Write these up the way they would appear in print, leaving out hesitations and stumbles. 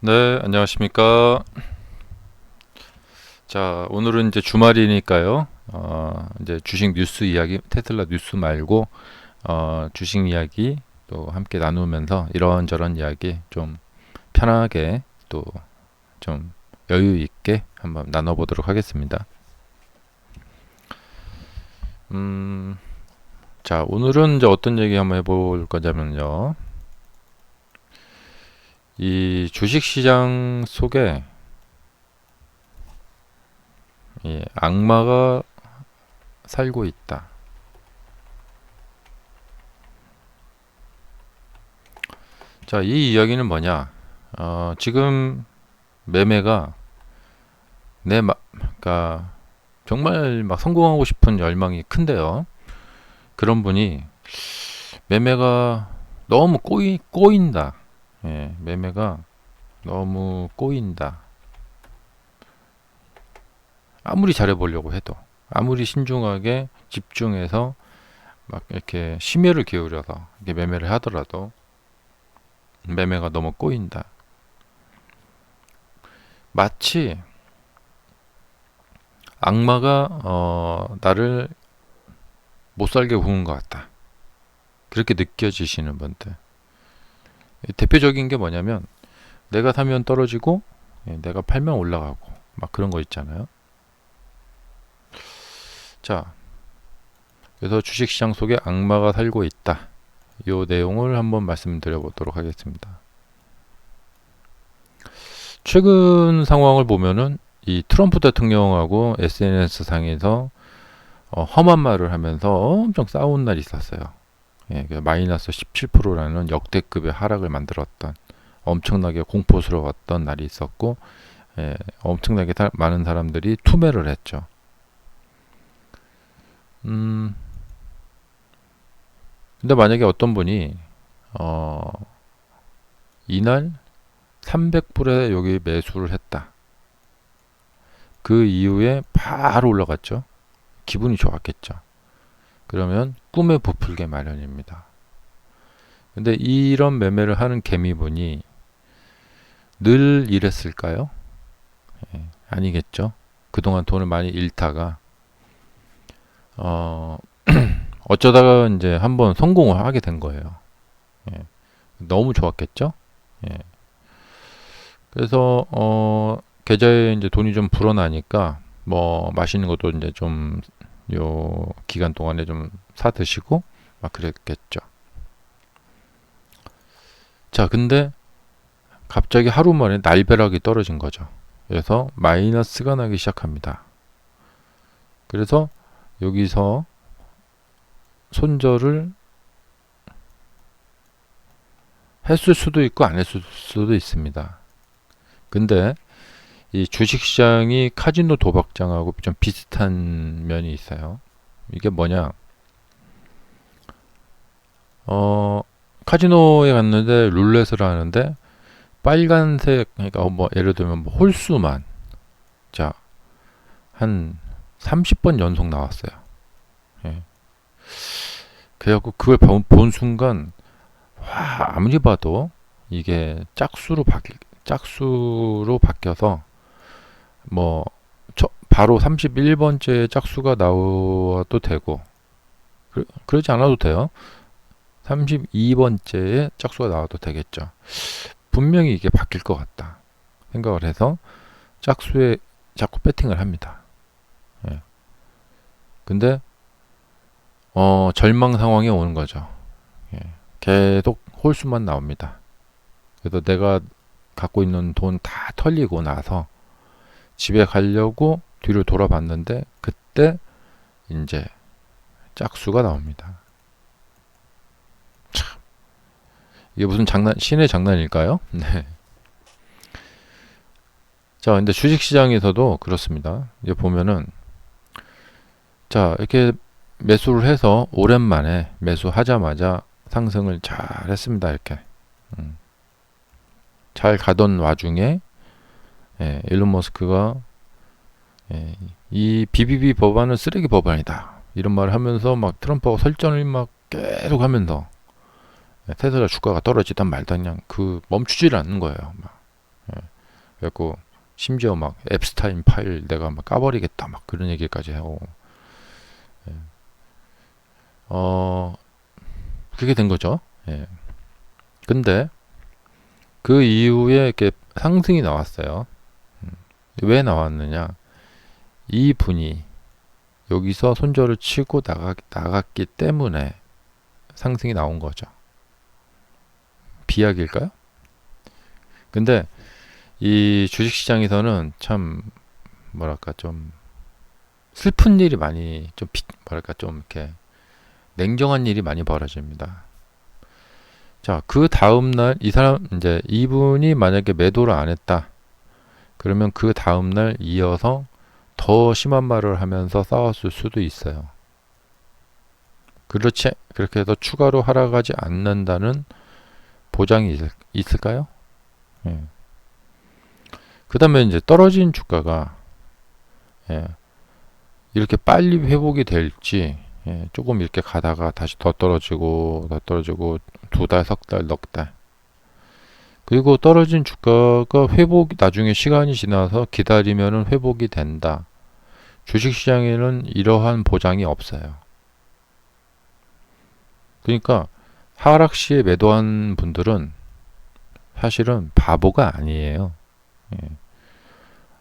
네, 안녕하십니까. 자, 오늘은 이제 주말이니까요. 이제 주식 뉴스 이야기, 테슬라 뉴스 말고, 주식 이야기 또 함께 나누면서 이런저런 이야기 좀 편하게 또 좀 여유 있게 한번 나눠보도록 하겠습니다. 음, 자, 오늘은 이제 어떤 얘기 한번 해볼 거냐면요. 이 주식 시장 속에 이 악마가 살고 있다. 자, 이 이야기는 뭐냐? 지금 매매가 그러니까 정말 막 성공하고 싶은 열망이 큰데요. 그런 분이 매매가 너무 꼬인다. 예, 매매가 너무 꼬인다. 아무리 잘해보려고 해도, 아무리 신중하게 집중해서 막 이렇게 심혈을 기울여서 이렇게 매매를 하더라도 매매가 너무 꼬인다. 마치 악마가 나를 못 살게 구는 것 같다. 그렇게 느껴지시는 분들. 대표적인 게 뭐냐면 내가 사면 떨어지고 내가 팔면 올라가고 막 그런 거 있잖아요. 자, 그래서 주식시장 속에 악마가 살고 있다. 이 내용을 한번 말씀드려 보도록 하겠습니다. 최근 상황을 보면은 이 트럼프 대통령하고 SNS 상에서 험한 말을 하면서 엄청 싸운 날이 있었어요. 예, 마이너스 17%라는 역대급의 하락을 만들었던 엄청나게 공포스러웠던 날이 있었고, 예, 엄청나게 많은 사람들이 투매를 했죠. 근데 만약에 어떤 분이 어, 이날 300불에 여기 매수를 했다. 그 이후에 바로 올라갔죠. 기분이 좋았겠죠. 그러면 꿈에 부풀게 마련입니다. 근데 이런 매매를 하는 개미분이 늘 이랬을까요? 예, 아니겠죠. 그동안 돈을 많이 잃다가 어, 어쩌다가 이제 한번 성공을 하게 된 거예요. 예, 너무 좋았겠죠. 예, 그래서 계좌에 이제 돈이 좀 불어나니까 뭐 맛있는 것도 이제 좀 요 기간 동안에 좀 사 드시고 막 그랬겠죠. 자, 근데 갑자기 하루 만에 날벼락이 떨어진 거죠. 그래서 마이너스가 나기 시작합니다. 그래서 여기서 손절을 했을 수도 있고 안 했을 수도 있습니다. 근데 이 주식시장이 카지노 도박장하고 좀 비슷한 면이 있어요. 이게 뭐냐? 카지노에 갔는데 룰렛을 하는데 빨간색, 그러니까 뭐 예를 들면 뭐 홀수만, 자, 한 30번 연속 나왔어요. 예. 그래갖고 그걸 본 순간 와, 아무리 봐도 이게 짝수로 바뀌어서 뭐 바로 31번째 짝수가 나와도 되고 그러지 않아도 돼요. 32번째에 짝수가 나와도 되겠죠. 분명히 이게 바뀔 것 같다 생각을 해서 짝수에 자꾸 배팅을 합니다. 예. 근데 절망 상황이 오는 거죠. 예. 계속 홀수만 나옵니다. 그래서 내가 갖고 있는 돈 다 털리고 나서 집에 가려고 뒤를 돌아봤는데 그때 이제 짝수가 나옵니다. 참, 이게 무슨 신의 장난일까요? 네. 자, 근데 주식시장에서도 그렇습니다. 이제 보면은 자, 이렇게 매수를 해서 오랜만에 매수하자마자 상승을 잘 했습니다. 이렇게 잘 가던 와중에 일론 머스크가 이 BBB 법안은 쓰레기 법안이다 이런 말을 하면서 막 트럼프하고 설전을 막 계속 하면서 테슬라 주가가 떨어지단 말단 그냥 멈추질 않는 거예요. 막. 그래갖고 심지어 막 앱스타인 파일 내가 막 까버리겠다 막 그런 얘기까지 하고 예. 그렇게 된 거죠. 예. 근데 그 이후에 이렇게 상승이 나왔어요. 왜 나왔느냐? 이 분이 여기서 손절을 치고 나갔기 때문에 상승이 나온 거죠. 비약일까요? 근데 이 주식시장에서는 참 뭐랄까 좀 슬픈 일이 많이 좀 뭐랄까 좀 이렇게 냉정한 일이 많이 벌어집니다. 자, 그 다음날 이 사람 이제 이분이 만약에 매도를 안 했다. 그러면 그 다음날 이어서 더 심한 말을 하면서 싸웠을 수도 있어요. 그렇게 해서 추가로 하락하지 않는다는 보장이 있을까요? 예. 그 다음에 이제 떨어진 주가가 예, 이렇게 빨리 회복이 될지 예, 조금 이렇게 가다가 다시 더 떨어지고 두 달, 석 달, 넉 달. 그리고 떨어진 주가가 나중에 시간이 지나서 기다리면은 회복이 된다. 주식시장에는 이러한 보장이 없어요. 그러니까 하락 시에 매도한 분들은 사실은 바보가 아니에요. 예.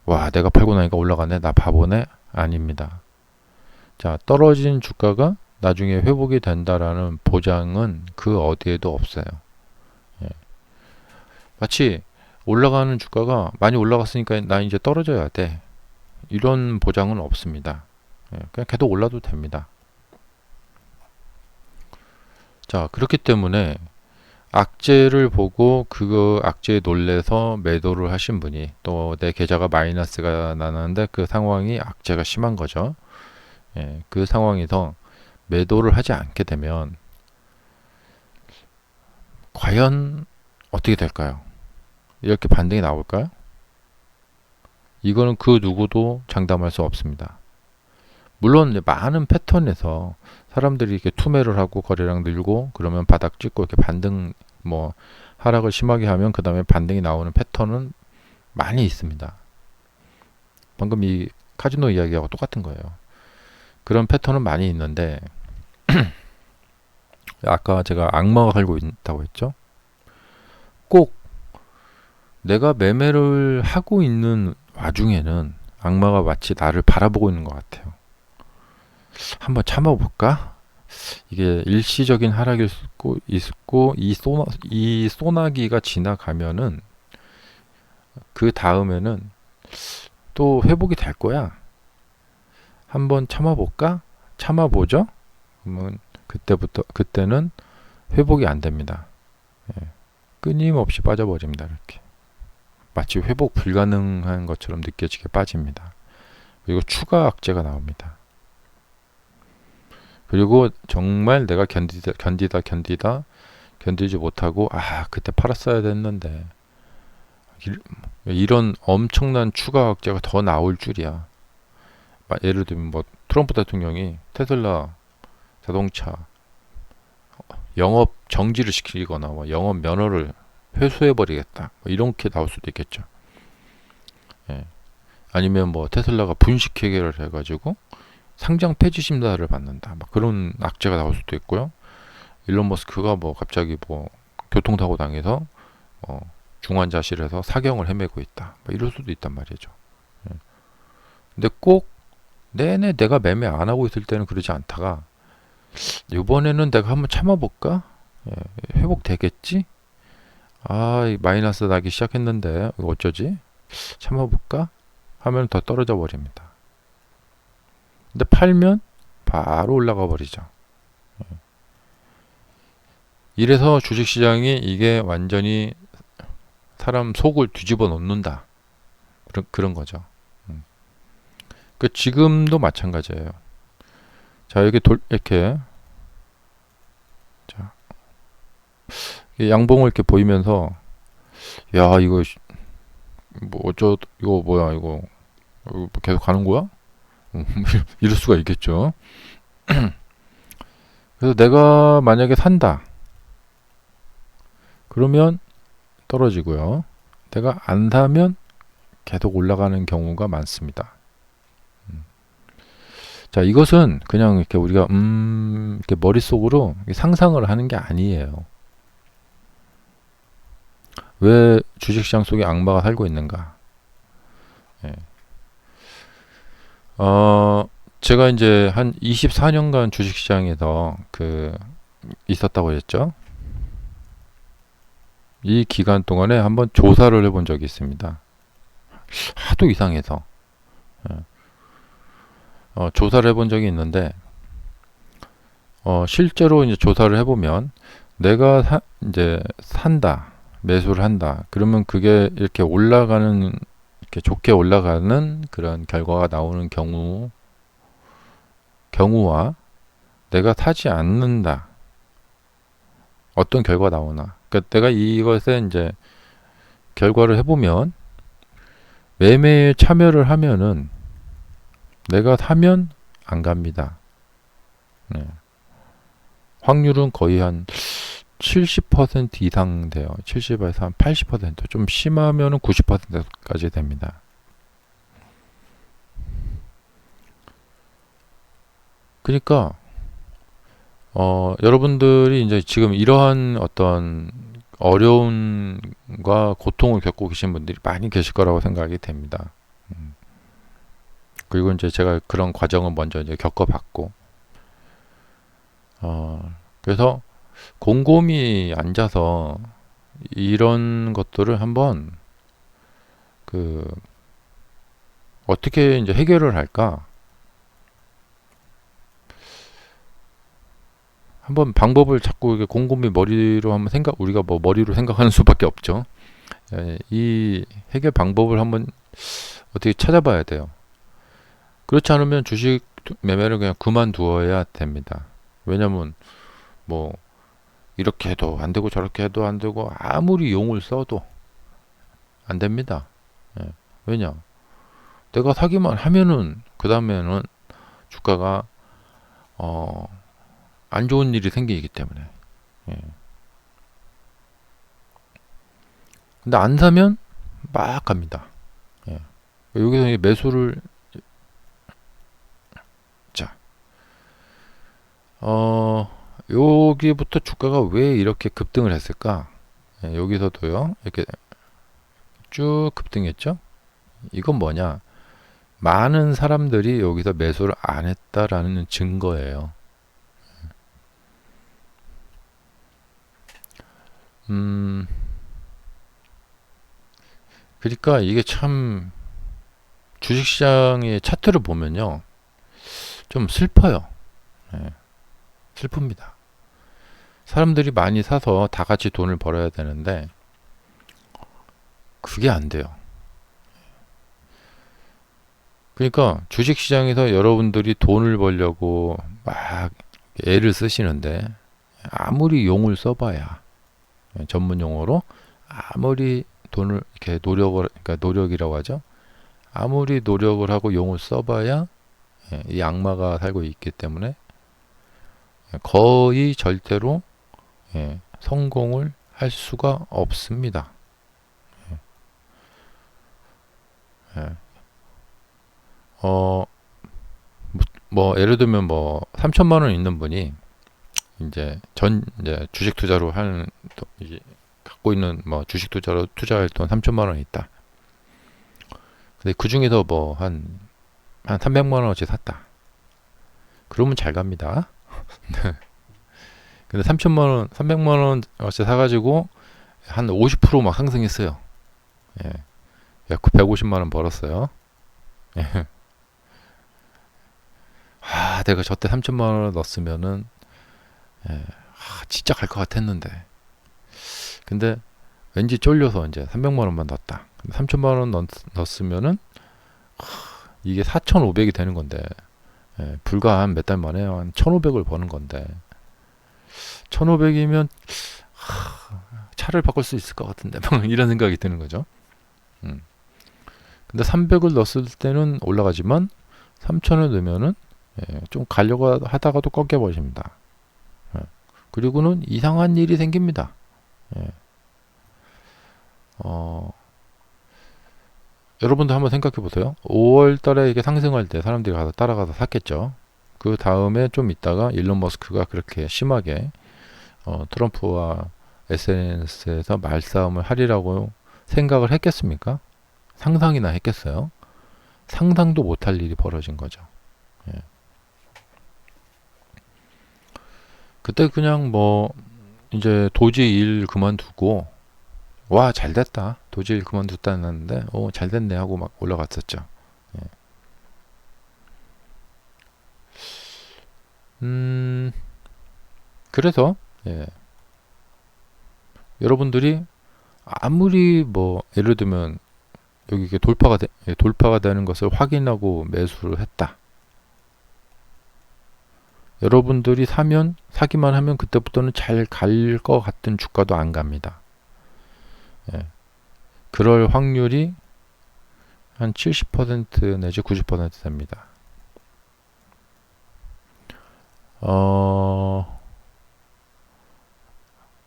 와, 내가 팔고 나니까 올라가네. 나 바보네? 아닙니다. 자, 떨어진 주가가 나중에 회복이 된다라는 보장은 그 어디에도 없어요. 예. 마치 올라가는 주가가 많이 올라갔으니까 나 이제 떨어져야 돼. 이런 보장은 없습니다. 예. 그냥 계속 올라도 됩니다. 자, 그렇기 때문에 악재를 보고 그 악재에 놀래서 매도를 하신 분이 또 내 계좌가 마이너스가 나는데 그 상황이 악재가 심한 거죠. 예, 그 상황에서 매도를 하지 않게 되면 과연 어떻게 될까요? 이렇게 반등이 나올까요? 이거는 그 누구도 장담할 수 없습니다. 물론 많은 패턴에서 사람들이 이렇게 투매를 하고 거래량 늘고 그러면 바닥 찍고 이렇게 반등 뭐 하락을 심하게 하면 그 다음에 반등이 나오는 패턴은 많이 있습니다. 방금 이 카지노 이야기하고 똑같은 거예요. 그런 패턴은 많이 있는데 아까 제가 악마가 살고 있다고 했죠. 꼭 내가 매매를 하고 있는 와중에는 악마가 마치 나를 바라보고 있는 것 같아요. 한번 참아볼까? 이게 일시적인 하락일 수도 있고 이 소나기가 지나가면은 그 다음에는 또 회복이 될 거야. 한번 참아볼까? 참아보죠. 그러면 그때는 회복이 안 됩니다. 예. 끊임없이 빠져버립니다. 이렇게 마치 회복 불가능한 것처럼 느껴지게 빠집니다. 그리고 추가 악재가 나옵니다. 그리고 정말 내가 견디지 못하고 그때 팔았어야 됐는데 이런 엄청난 추가 악재가 더 나올 줄이야. 예를 들면 뭐 트럼프 대통령이 테슬라 자동차 영업 정지를 시키거나 뭐 영업 면허를 회수해 버리겠다. 뭐 이렇게 나올 수도 있겠죠. 예. 아니면 뭐 테슬라가 분식 회계를 해가지고 상장 폐지 심사를 받는다. 막 그런 악재가 나올 수도 있고요. 일론 머스크가 뭐 갑자기 뭐 교통사고 당해서 중환자실에서 사경을 헤매고 있다. 뭐 이럴 수도 있단 말이죠. 예. 근데 꼭 내내 내가 매매 안 하고 있을 때는 그러지 않다가 이번에는 내가 한번 참아볼까? 예, 회복되겠지? 마이너스 나기 시작했는데 이거 어쩌지? 참아볼까? 하면 더 떨어져 버립니다. 근데 팔면 바로 올라가 버리죠. 예. 이래서 주식시장이 이게 완전히 사람 속을 뒤집어 놓는다. 그런 거죠. 지금도 마찬가지예요. 자, 여기 이렇게 자, 양봉을 이렇게 보이면서 야, 이거 뭐 이거 뭐야 이거 계속 가는 거야? 이럴 수가 있겠죠. 그래서 내가 만약에 산다. 그러면 떨어지고요. 내가 안 사면 계속 올라가는 경우가 많습니다. 자, 이것은 그냥 이렇게 우리가 이렇게 머릿속으로 상상을 하는 게 아니에요. 왜 주식시장 속에 악마가 살고 있는가? 예. 제가 이제 한 24년간 주식시장에서 있었다고 했죠. 이 기간 동안에 한번 조사를 해본 적이 있습니다. 하도 이상해서. 예. 조사를 해본 적이 있는데, 실제로 이제 조사를 해보면, 내가 이제 산다, 매수를 한다. 그러면 그게 이렇게 이렇게 좋게 올라가는 그런 결과가 나오는 경우와 내가 사지 않는다. 어떤 결과가 나오나. 그러니까 내가 이것에 이제 결과를 해보면, 매매에 참여를 하면은 내가 사면 안 갑니다. 네. 확률은 거의 한 70% 이상 돼요. 70에서 한 80%, 좀 심하면은 90%까지 됩니다. 그러니까 여러분들이 이제 지금 이러한 어떤 어려움과 고통을 겪고 계신 분들이 많이 계실 거라고 생각이 됩니다. 그리고 이제 제가 그런 과정을 먼저 이제 겪어봤고, 그래서 곰곰이 앉아서 이런 것들을 한번 어떻게 이제 해결을 할까? 한번 방법을 자꾸 이렇게 곰곰이 머리로 한번 우리가 뭐 머리로 생각하는 수밖에 없죠. 이 해결 방법을 한번 어떻게 찾아봐야 돼요. 그렇지 않으면 주식 매매를 그냥 그만두어야 됩니다. 왜냐면 뭐 이렇게 해도 안 되고 저렇게 해도 안 되고 아무리 용을 써도 안 됩니다. 왜냐? 내가 사기만 하면은 그 다음에는 주가가 안 좋은 일이 생기기 때문에. 근데 안 사면 막 갑니다. 여기서 매수를 자, 여기부터 주가가 왜 이렇게 급등을 했을까? 여기서도요. 이렇게 쭉 급등했죠. 이건 뭐냐? 많은 사람들이 여기서 매수를 안 했다라는 증거예요. 그러니까 이게 참 주식시장의 차트를 보면요. 좀 슬퍼요. 슬픕니다. 사람들이 많이 사서 다 같이 돈을 벌어야 되는데 그게 안 돼요. 그러니까 주식시장에서 여러분들이 돈을 벌려고 막 애를 쓰시는데 아무리 용을 써봐야 전문 용어로 아무리 돈을 이렇게 그러니까 노력이라고 하죠. 아무리 노력을 하고 용을 써봐야 이 악마가 살고 있기 때문에 거의 절대로 성공을 할 수가 없습니다. 뭐 예를 들면 뭐 3천만 원 있는 분이 이제 주식 투자로 이제 갖고 있는 뭐 주식 투자로 투자할 돈 3천만 원이 있다. 근데 그 중에서 뭐 한 300만 원어치 샀다. 그러면 잘 갑니다. 근데 300만 원어치 사가지고 한 50% 막 상승했어요. 약 150만 원 벌었어요. 내가 저때 3천만 원을 넣었으면은 진짜 갈 것 같았는데. 근데 왠지 쫄려서 이제 300만 원만 넣었다. 3천만 원 넣었으면은 이게 4,500이 되는 건데 불과 한 몇 달 만에 한 1,500을 버는 건데 1,500이면 차를 바꿀 수 있을 것 같은데 이런 생각이 드는 거죠. 근데 300을 넣었을 때는 올라가지만 3,000을 넣으면은 좀 가려고 하다가도 꺾여버립니다. 그리고는 이상한 일이 생깁니다. 여러분도 한번 생각해 보세요. 5월 달에 이게 상승할 때 사람들이 가서 따라가서 샀겠죠. 그 다음에 좀 있다가 일론 머스크가 그렇게 심하게 트럼프와 SNS에서 말싸움을 하리라고 생각을 했겠습니까? 상상이나 했겠어요? 상상도 못할 일이 벌어진 거죠. 예. 그때 그냥 뭐 이제 도저히 일 그만두고 와 잘됐다 도저히 일 그만뒀다는데 잘됐네 하고 막 올라갔었죠. 예. 그래서 예. 여러분들이 아무리 뭐 예를 들면 여기 이게 돌파가 되는 것을 확인하고 매수를 했다. 여러분들이 사기만 하면 그때부터는 잘 갈 것 같은 주가도 안 갑니다. 예. 그럴 확률이 한 70% 내지 90% 됩니다.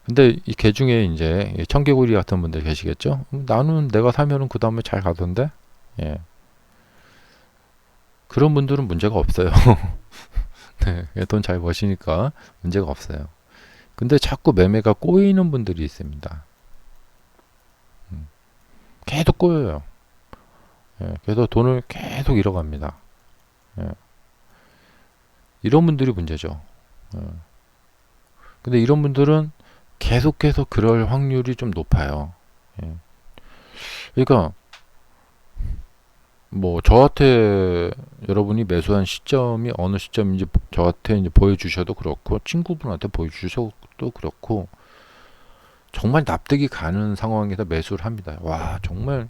근데 이 개 중에 이제 청개구리 같은 분들 계시겠죠? 나는 내가 사면은 그 다음에 잘 가던데? 예. 그런 분들은 문제가 없어요. 네, 돈 잘 버시니까 문제가 없어요. 근데 자꾸 매매가 꼬이는 분들이 있습니다. 계속 꼬여요. 예, 그래서 돈을 계속 잃어갑니다. 예, 이런 분들이 문제죠. 예. 근데 이런 분들은 계속해서 그럴 확률이 좀 높아요. 예. 그러니까 뭐 저한테 여러분이 매수한 시점이 어느 시점인지 저한테 이제 보여주셔도 그렇고 친구분한테 보여주셔도 그렇고 정말 납득이 가는 상황에서 매수를 합니다. 와 정말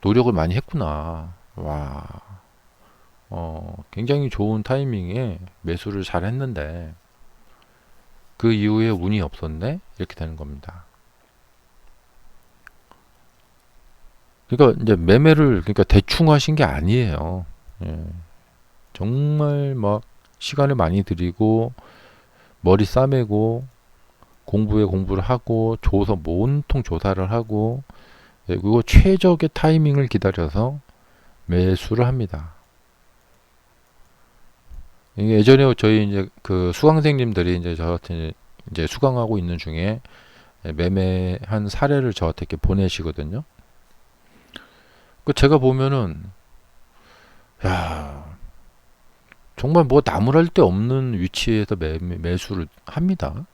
노력을 많이 했구나. 와 굉장히 좋은 타이밍에 매수를 잘 했는데 그 이후에 운이 없었네 이렇게 되는 겁니다. 그러니까 이제 매매를 그러니까 대충 하신 게 아니에요. 예. 정말 막 시간을 많이 들이고 머리 싸매고 공부에 공부를 하고 조사 온통 조사를 하고 그리고 최적의 타이밍을 기다려서 매수를 합니다. 이게 예전에 저희 이제 그 수강생님들이 이제 저한테 이제 수강하고 있는 중에 매매한 사례를 저한테 이렇게 보내시거든요. 그 제가 보면은 야 정말 뭐 나무랄 데 없는 위치에서 매수를 합니다.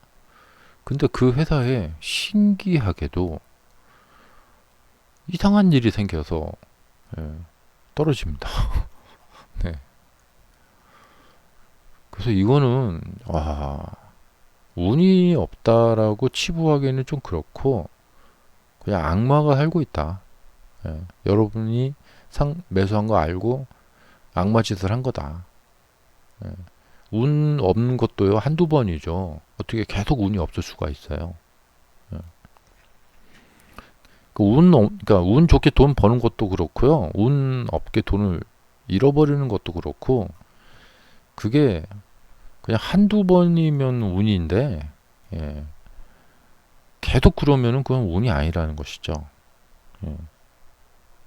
근데 그 회사에 신기하게도 이상한 일이 생겨서 예, 떨어집니다. 네. 그래서 이거는 와 운이 없다라고 치부하기에는 좀 그렇고 그냥 악마가 살고 있다. 예, 여러분이 매수한 거 알고 악마 짓을 한 거다. 예, 운 없는 것도요 한두 번이죠. 어떻게 계속 운이 없을 수가 있어요. 예. 그러니까 운 좋게 돈 버는 것도 그렇고요. 운 없게 돈을 잃어버리는 것도 그렇고 그게 그냥 한두 번이면 운인데 예. 계속 그러면은 그건 운이 아니라는 것이죠. 예.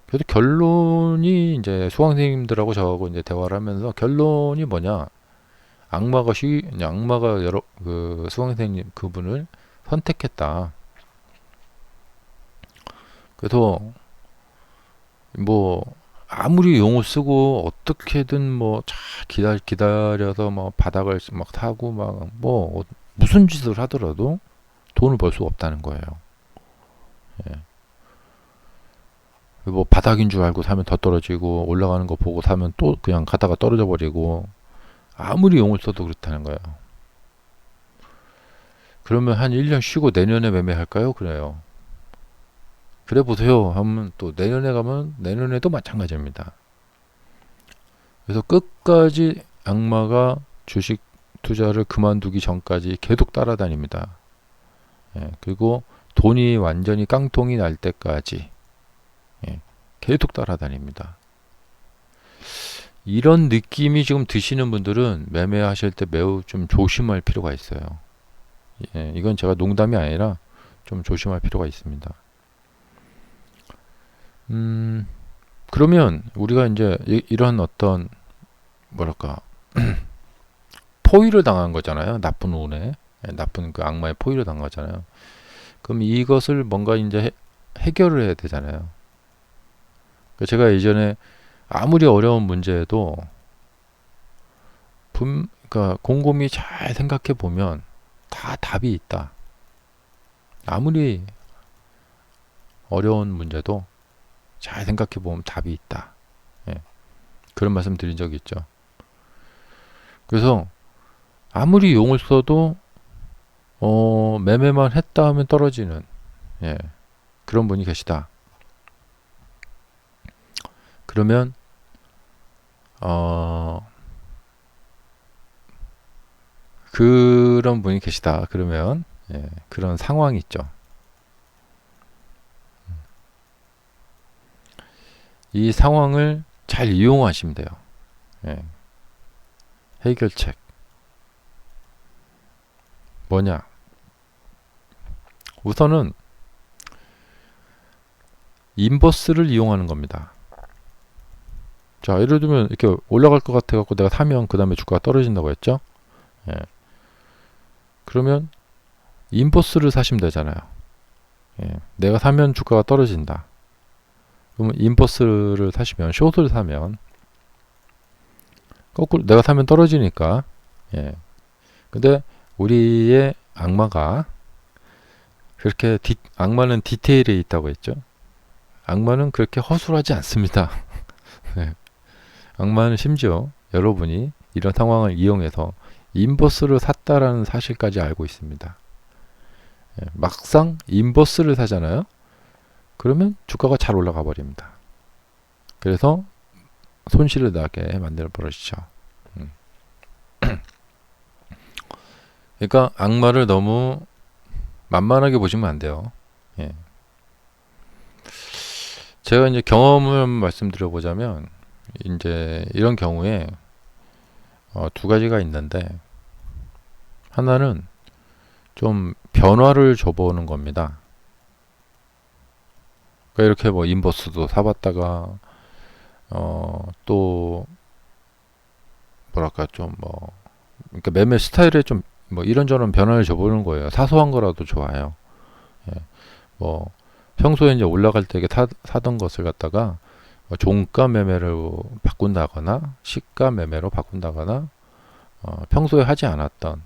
그래도 결론이 이제 수강생님들하고 저하고 이제 대화를 하면서 결론이 뭐냐? 악마가 여러 그 수강생님 그분을 선택했다. 그래서 뭐 아무리 용을 쓰고 어떻게든 뭐 잘 기다려서 뭐 바닥을 막 타고 막 뭐 무슨 짓을 하더라도 돈을 벌 수 없다는 거예요. 예. 뭐 바닥인 줄 알고 사면 더 떨어지고 올라가는 거 보고 사면 또 그냥 가다가 떨어져 버리고 아무리 용을 써도 그렇다는 거예요. 그러면 한 1년 쉬고 내년에 매매할까요? 그래요. 그래 보세요. 하면 또 내년에 가면 내년에도 마찬가지입니다. 그래서 끝까지 악마가 주식 투자를 그만두기 전까지 계속 따라다닙니다. 예, 그리고 돈이 완전히 깡통이 날 때까지 예, 계속 따라다닙니다. 이런 느낌이 지금 드시는 분들은 매매하실 때 매우 좀 조심할 필요가 있어요. 예, 이건 제가 농담이 아니라 좀 조심할 필요가 있습니다. 그러면 우리가 이제 이런 어떤 뭐랄까 포위를 당한 거잖아요. 나쁜 운에, 나쁜 그 악마의 포위를 당한 거잖아요. 그럼 이것을 뭔가 이제 해결을 해야 되잖아요. 제가 예전에 아무리 어려운 문제에도 그러니까 곰곰이 잘 생각해 보면 다 답이 있다. 아무리 어려운 문제도 잘 생각해 보면 답이 있다. 예, 그런 말씀 드린 적이 있죠. 그래서 아무리 용을 써도 매매만 했다 하면 떨어지는, 예, 그런 분이 계시다. 그러면 그런 분이 계시다. 그러면 예, 그런 상황이 있죠. 이 상황을 잘 이용하시면 돼요. 예. 해결책 뭐냐? 우선은 인버스를 이용하는 겁니다. 자, 예를 들면 이렇게 올라갈 것 같아 갖고 내가 사면 그 다음에 주가가 떨어진다고 했죠. 예. 그러면 인버스를 사시면 되잖아요. 예. 내가 사면 주가가 떨어진다. 그러면 인버스를 사시면, 숏을 사면 거꾸로 내가 사면 떨어지니까. 예. 근데 우리의 악마가 그렇게 악마는 디테일에 있다고 했죠. 악마는 그렇게 허술하지 않습니다. 네. 악마는 심지어 여러분이 이런 상황을 이용해서 인버스를 샀다라는 사실까지 알고 있습니다. 예, 막상 인버스를 사잖아요. 그러면 주가가 잘 올라가 버립니다. 그래서 손실을 나게 만들어 버리죠. 그러니까 악마를 너무 만만하게 보시면 안 돼요. 예. 제가 이제 경험을 말씀드려 보자면, 이제 이런 경우에 두 가지가 있는데, 하나는 좀 변화를 줘보는 겁니다. 그러니까 이렇게 뭐 인버스도 사봤다가 또 뭐랄까 좀 뭐 그러니까 매매 스타일에 좀 뭐 이런저런 변화를 줘보는 거예요. 사소한 거라도 좋아요. 예. 뭐 평소에 이제 올라갈 때 사던 것을 갖다가 종가 매매로 바꾼다거나 시가 매매로 바꾼다거나 평소에 하지 않았던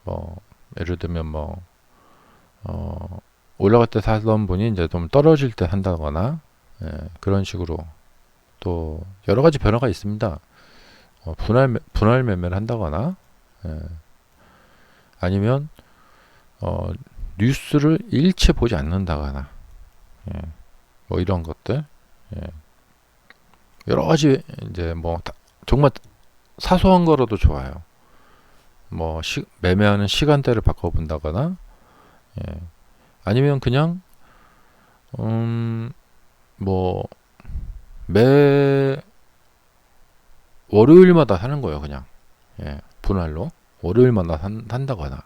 뭐 예를 들면 뭐 올라갈 때 사던 분이 이제 좀 떨어질 때 한다거나, 예, 그런 식으로 또 여러 가지 변화가 있습니다. 분할 매매를 한다거나, 예, 아니면 뉴스를 일체 보지 않는다거나, 예, 뭐 이런 것들, 예, 여러 가지 이제 뭐 정말 사소한 거라도 좋아요. 뭐 매매하는 시간대를 바꿔본다거나, 예, 아니면 그냥 뭐 매 월요일마다 사는 거예요. 그냥, 예, 분할로 월요일마다 산다거나,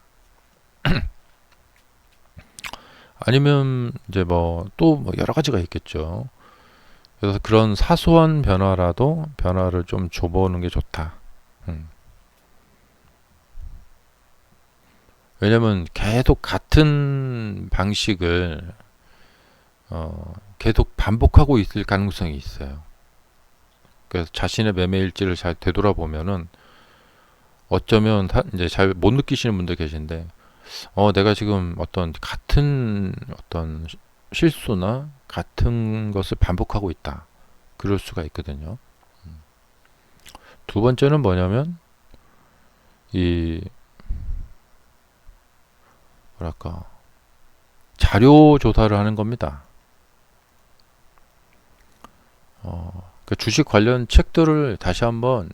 아니면 이제 뭐 또 뭐 여러 가지가 있겠죠. 그래서 그런 사소한 변화라도 변화를 좀 줘보는 게 좋다. 왜냐면 계속 같은 방식을 계속 반복하고 있을 가능성이 있어요. 그래서 자신의 매매 일지를 잘 되돌아보면은 어쩌면 이제 잘 못 느끼시는 분들 계신데, 내가 지금 어떤 같은 어떤 실수나 같은 것을 반복하고 있다. 그럴 수가 있거든요. 두 번째는 뭐냐면 이 뭐랄까 자료 조사를 하는 겁니다. 그 주식 관련 책들을 다시 한번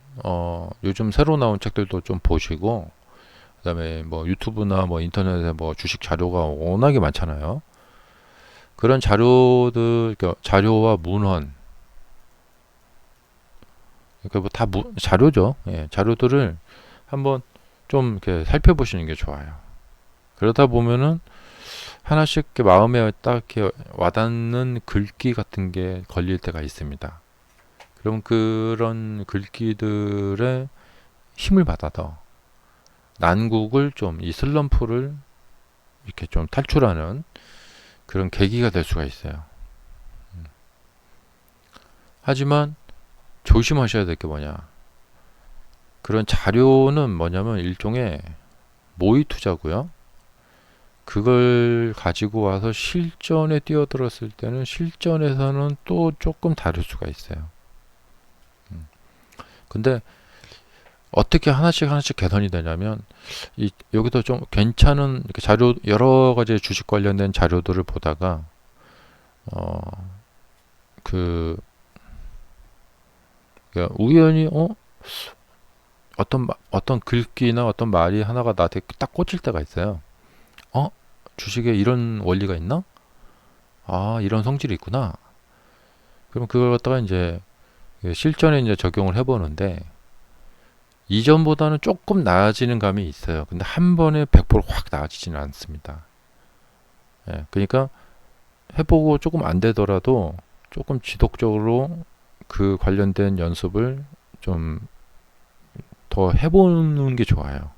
요즘 새로 나온 책들도 좀 보시고, 그다음에 뭐 유튜브나 뭐 인터넷에 뭐 주식 자료가 워낙에 많잖아요. 그런 자료들, 그러니까 자료와 문헌, 그러니까 뭐 다 자료죠. 예, 자료들을 한번 좀 이렇게 살펴보시는 게 좋아요. 그러다 보면은 하나씩 이렇게 마음에 딱 이렇게 와닿는 글귀 같은 게 걸릴 때가 있습니다. 그럼 그런 글귀들의 힘을 받아서 난국을 좀, 이 슬럼프를 이렇게 좀 탈출하는 그런 계기가 될 수가 있어요. 하지만 조심하셔야 될 게 뭐냐. 그런 자료는 뭐냐면 일종의 모의 투자고요. 그걸 가지고 와서 실전에 뛰어들었을 때는 실전에서는 또 조금 다를 수가 있어요. 근데 어떻게 하나씩 하나씩 개선이 되냐면 여기서 좀 괜찮은 이렇게 자료, 여러 가지 주식 관련된 자료들을 보다가 어, 그 그러니까 우연히 어떤 글귀나 어떤 말이 하나가 나한테 딱 꽂힐 때가 있어요. 주식에 이런 원리가 있나? 아, 이런 성질이 있구나. 그럼 그걸 갖다가 이제 실전에 이제 적용을 해보는데 이전보다는 조금 나아지는 감이 있어요. 근데 한 번에 100%확 나아지지는 않습니다. 예, 그러니까 해보고 조금 안 되더라도 조금 지속적으로 그 관련된 연습을 좀 더 해보는 게 좋아요.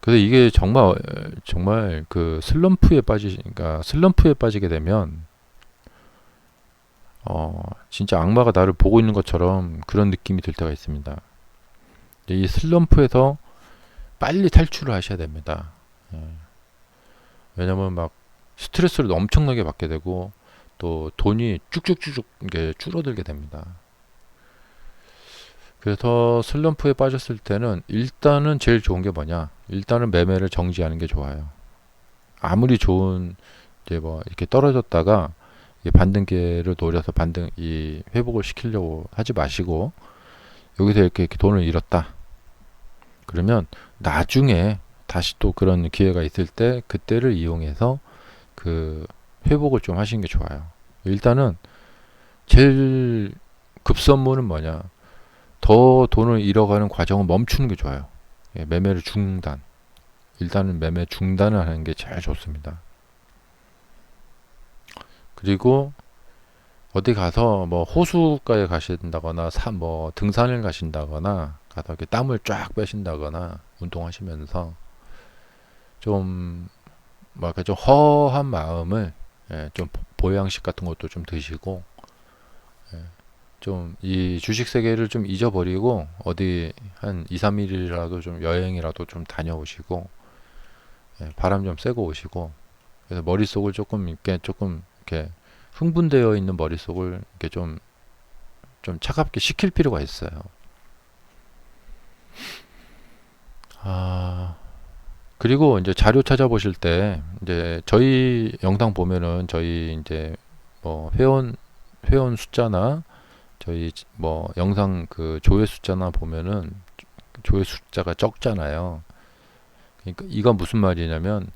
그래서 이게 정말 그 그러니까 슬럼프에 빠지게 되면 진짜 악마가 나를 보고 있는 것처럼 그런 느낌이 들 때가 있습니다. 이 슬럼프에서 빨리 탈출을 하셔야 됩니다. 예. 왜냐면 막 스트레스를 엄청나게 받게 되고 또 돈이 쭉쭉쭉쭉 이게 줄어들게 됩니다. 그래서 슬럼프에 빠졌을 때는 일단은 제일 좋은 게 뭐냐? 일단은 매매를 정지하는 게 좋아요. 아무리 좋은 이제 뭐 이렇게 떨어졌다가 반등기를 노려서 이 회복을 시키려고 하지 마시고 여기서 이렇게 돈을 잃었다. 그러면 나중에 다시 또 그런 기회가 있을 때 그때를 이용해서 그 회복을 좀 하시는 게 좋아요. 일단은 제일 급선무는 뭐냐? 더 돈을 잃어가는 과정을 멈추는 게 좋아요. 매매를 중단. 일단은 매매 중단을 하는 게 제일 좋습니다. 그리고 어디 가서 뭐 호수가에 가신다거나 뭐 등산을 가신다거나 가서 이렇게 땀을 쫙 빼신다거나 운동하시면서 좀 뭐랄까 좀 허한 마음을 좀 보양식 같은 것도 좀 드시고 좀 이 주식 세계를 좀 잊어버리고 어디 한 2, 3일이라도 좀 여행이라도 좀 다녀오시고 바람 좀 쐬고 오시고 그래서 머릿속을 조금 이렇게 흥분되어 있는 머릿속을 이렇게 좀 차갑게 식힐 필요가 있어요. 그리고 이제 자료 찾아보실 때 이제 저희 영상 보면은 저희 이제 뭐 회원 숫자나 저희 뭐 영상 그 조회 숫자나 보면은 조회 숫자가 적잖아요. 그러니까 이건 무슨 말이냐면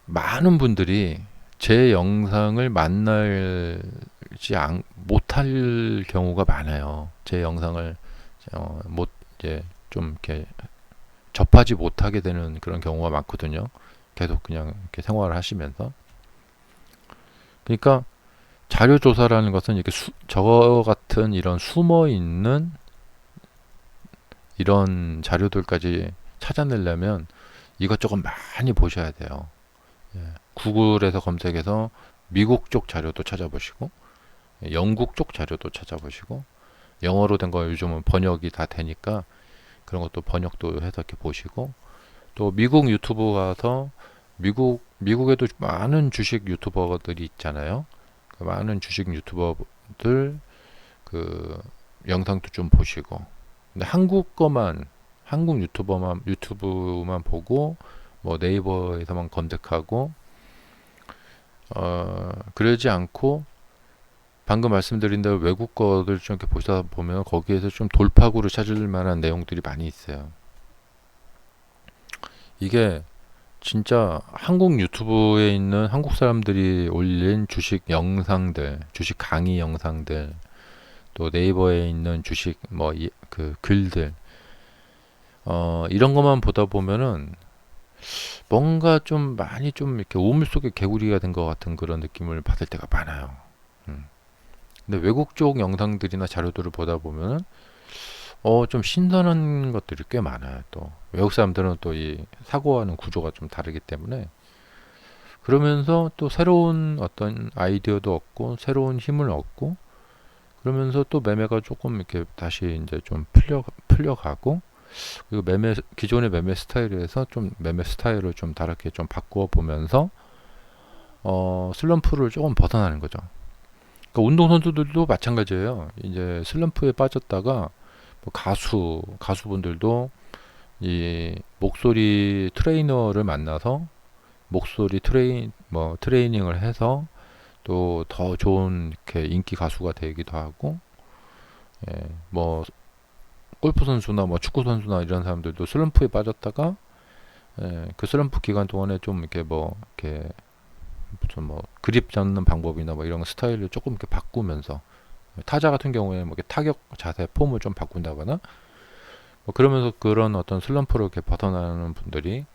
많은 분들이 제 영상을 못할 경우가 많아요. 제 영상을 못 이제 좀 이렇게 접하지 못하게 되는 그런 경우가 많거든요. 계속 그냥 이렇게 생활을 하시면서. 그러니까 자료 조사라는 것은 이렇게 저 같은 이런 숨어 있는 이런 자료들까지 찾아내려면 이것저것 많이 보셔야 돼요. 구글에서 검색해서 미국 쪽 자료도 찾아보시고 영국 쪽 자료도 찾아보시고 영어로 된 거 요즘은 번역이 다 되니까 그런 것도 번역도 해서 이렇게 보시고 또 미국 유튜브 가서 미국에도 많은 주식 유튜버들이 있잖아요. 그 많은 주식 유튜버들 그 영상도 좀 보시고 근데 한국 유튜브만 보고 뭐 네이버에서만 검색하고 그러지 않고 방금 말씀드린 대로 외국 거들 좀 이렇게 보다 보면 거기에서 좀 돌파구를 찾을 만한 내용들이 많이 있어요. 이게 진짜 한국 유튜브에 있는 한국 사람들이 올린 주식 영상들, 주식 강의 영상들, 또 네이버에 있는 주식 그 글들, 이런 것만 보다 보면은 뭔가 좀 많이 좀 이렇게 우물 속에 개구리가 된 것 같은 그런 느낌을 받을 때가 많아요. 음. 근데 외국 쪽 영상들이나 자료들을 보다 보면은 좀 신선한 것들이 꽤 많아요. 또 외국 사람들은 또 이 사고하는 구조가 좀 다르기 때문에 그러면서 또 새로운 어떤 아이디어도 얻고 새로운 힘을 얻고 그러면서 또 매매가 조금 이렇게 다시 이제 좀 풀려가고 그리고 기존의 매매 스타일에서 좀 매매 스타일을 좀 다르게 좀 바꾸어 보면서 슬럼프를 조금 벗어나는 거죠. 그러니까 운동선수들도 마찬가지예요. 이제 슬럼프에 빠졌다가 뭐 가수분들도 이 목소리 트레이너를 만나서 목소리 트레이닝을 해서 또 더 좋은 이렇게 인기 가수가 되기도 하고, 뭐 골프 선수나 뭐 축구 선수나 이런 사람들도 슬럼프에 빠졌다가 그 슬럼프 기간 동안에 좀 이렇게 이렇게 무슨 그립 잡는 방법이나 뭐 이런 스타일을 조금 이렇게 바꾸면서 타자 같은 경우에는 뭐 이렇게 타격 자세 폼을 좀 바꾼다거나 뭐 그러면서 그런 어떤 슬럼프를 이렇게 벗어나는 분들이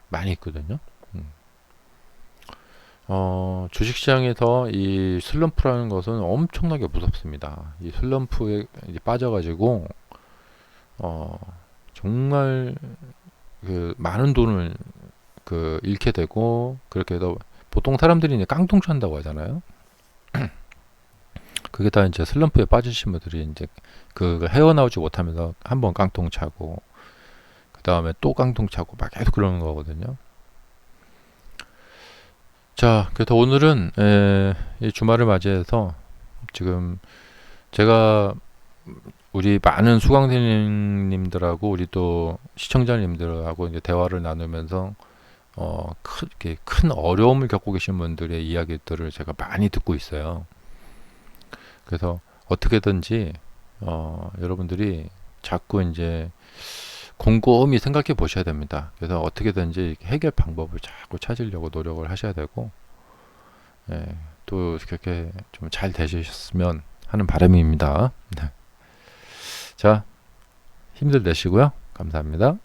많이 있거든요. 음. 주식시장에서 이 슬럼프라는 것은 엄청나게 무섭습니다. 이 슬럼프에 이제 빠져가지고 어, 정말 그 많은 돈을 그 잃게 되고 그렇게 해서 보통 사람들이 이제 깡통 찬다고 하잖아요. 그게 다 이제 슬럼프에 빠지신 분들이 이제 그 헤어나오지 못하면서 한번 깡통 차고 그 다음에 또 깡통 차고 막 계속 그러는 거거든요. 자, 그래서 오늘은 이 주말을 맞이해서 지금 제가 우리 많은 수강생님들하고 우리 또 시청자님들하고 이제 대화를 나누면서 이렇게 큰 어려움을 겪고 계신 분들의 이야기들을 제가 많이 듣고 있어요. 그래서 어떻게든지 여러분들이 자꾸 이제 곰곰이 생각해 보셔야 됩니다. 그래서 어떻게든지 해결 방법을 자꾸 찾으려고 노력을 하셔야 되고, 또 그렇게 좀 잘 되셨으면 하는 바람입니다. 자, 힘들 내시고요. 감사합니다.